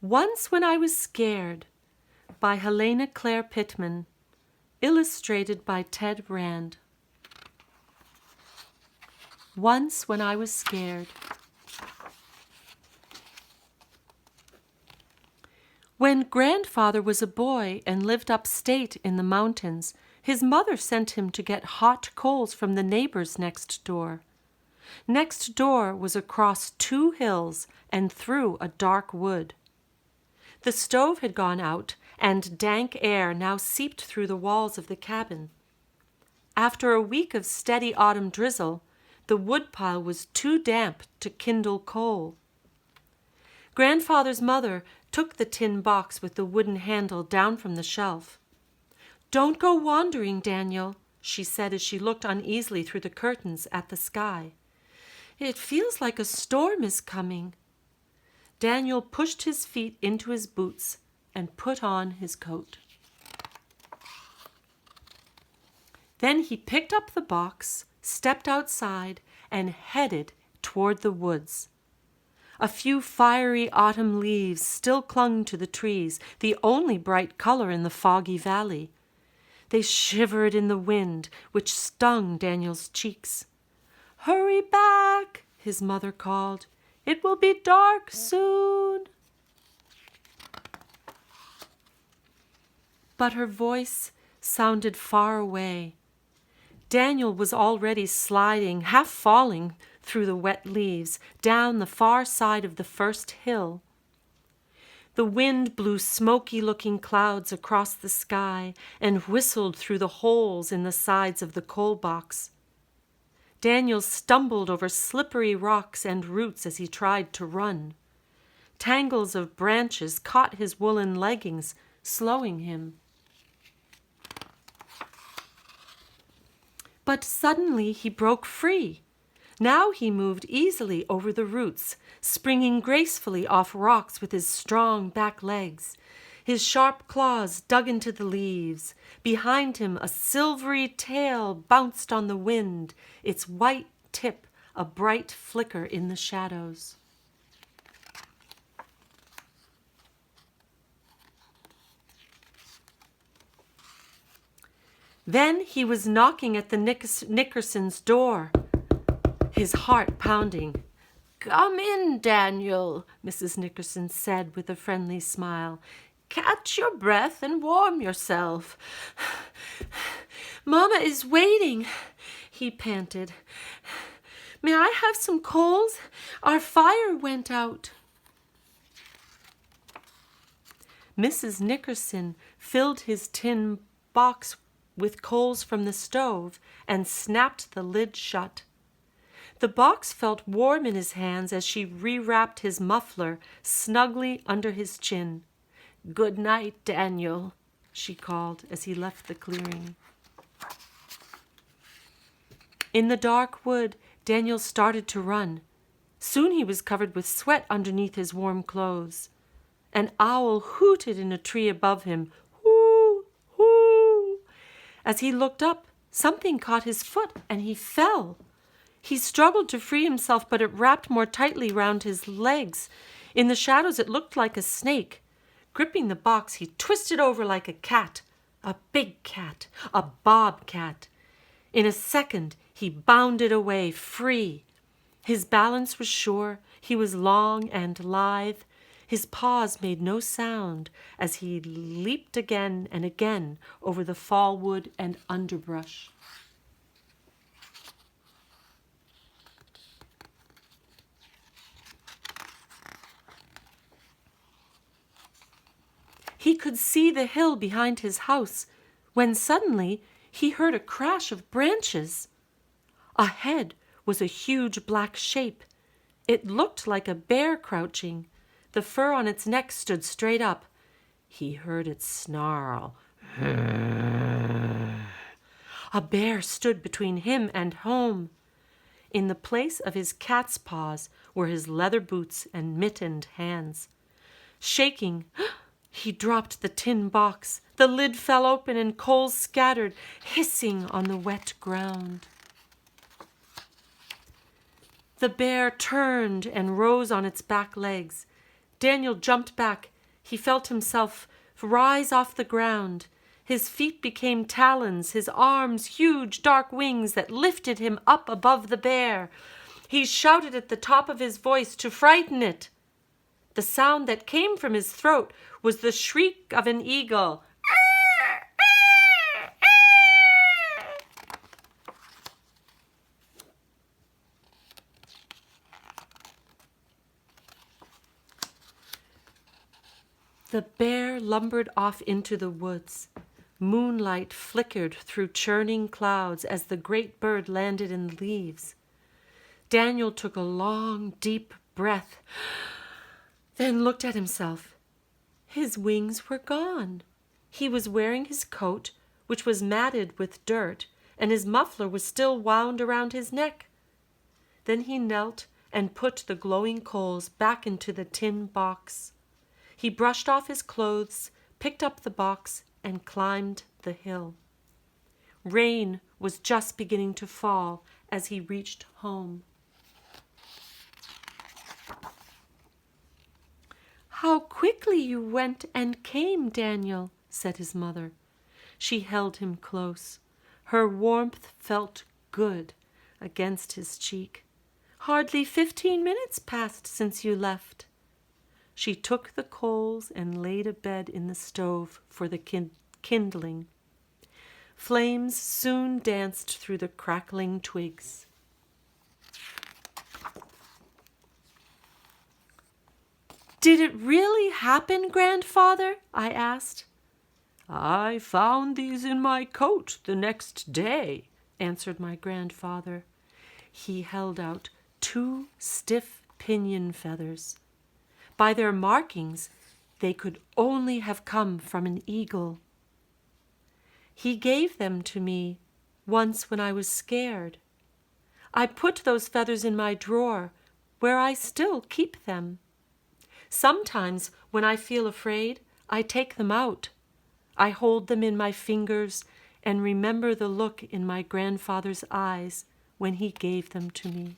Once When I Was Scared by Helena Clare Pittman, illustrated by Ted Rand. Once when I was scared. When Grandfather was a boy and lived upstate in the mountains, his mother sent him to get hot coals from the neighbors next door. Next door was across 2 hills and through a dark wood. The stove had gone out, and dank air now seeped through the walls of the cabin. After a week of steady autumn drizzle, the woodpile was too damp to kindle coal. Grandfather's mother took the tin box with the wooden handle down from the shelf. "Don't go wandering, Daniel," she said as she looked uneasily through the curtains at the sky. "It feels like a storm is coming." Daniel pushed his feet into his boots and put on his coat. Then he picked up the box, stepped outside, and headed toward the woods. A few fiery autumn leaves still clung to the trees, the only bright color in the foggy valley. They shivered in the wind, which stung Daniel's cheeks. "Hurry back," his mother called. "It will be dark soon." But her voice sounded far away. Daniel was already sliding, half falling, through the wet leaves, down the far side of the first hill. The wind blew smoky-looking clouds across the sky and whistled through the holes in the sides of the coal box. Daniel stumbled over slippery rocks and roots as he tried to run. Tangles of branches caught his woolen leggings, slowing him. But suddenly he broke free. Now he moved easily over the roots, springing gracefully off rocks with his strong back legs. His sharp claws dug into the leaves. Behind him, a silvery tail bounced on the wind, its white tip a bright flicker in the shadows. Then he was knocking at the Nickersons' door, his heart pounding. "Come in, Daniel," Mrs. Nickerson said with a friendly smile. "Catch your breath and warm yourself." "Mama is waiting," he panted. "May I have some coals? Our fire went out." Mrs. Nickerson filled his tin box with coals from the stove and snapped the lid shut. The box felt warm in his hands as she rewrapped his muffler snugly under his chin. "Good night, Daniel," she called as he left the clearing. In the dark wood, Daniel started to run. Soon he was covered with sweat underneath his warm clothes. An owl hooted in a tree above him. Hoo, hoo. As he looked up, something caught his foot and he fell. He struggled to free himself, but it wrapped more tightly round his legs. In the shadows, it looked like a snake. Gripping the box, he twisted over like a cat, a big cat, a bobcat. In a second, he bounded away, free. His balance was sure. He was long and lithe. His paws made no sound as he leaped again and again over the fall wood and underbrush. He could see the hill behind his house when suddenly he heard a crash of branches. Ahead was a huge black shape. It looked like a bear crouching. The fur on its neck stood straight up. He heard it snarl. A bear stood between him and home. In the place of his cat's paws were his leather boots and mittened hands. Shaking, he dropped the tin box. The lid fell open and coals scattered, hissing on the wet ground. The bear turned and rose on its back legs. Daniel jumped back. He felt himself rise off the ground. His feet became talons, his arms huge dark wings that lifted him up above the bear. He shouted at the top of his voice to frighten it. The sound that came from his throat was the shriek of an eagle. The bear lumbered off into the woods. Moonlight flickered through churning clouds as the great bird landed in the leaves. Daniel took a long, deep breath, then looked at himself. His wings were gone. He was wearing his coat, which was matted with dirt, and his muffler was still wound around his neck. Then he knelt and put the glowing coals back into the tin box. He brushed off his clothes, picked up the box, and climbed the hill. Rain was just beginning to fall as he reached home. "How quickly you went and came, Daniel," said his mother. She held him close. Her warmth felt good against his cheek. "Hardly 15 minutes passed since you left." She took the coals and laid a bed in the stove for the kindling. Flames soon danced through the crackling twigs. "Did it really happen, Grandfather?" I asked. "I found these in my coat the next day," answered my grandfather. He held out 2 stiff pinion feathers. By their markings, they could only have come from an eagle. He gave them to me once when I was scared. I put those feathers in my drawer, where I still keep them. Sometimes, when I feel afraid, I take them out. I hold them in my fingers and remember the look in my grandfather's eyes when he gave them to me.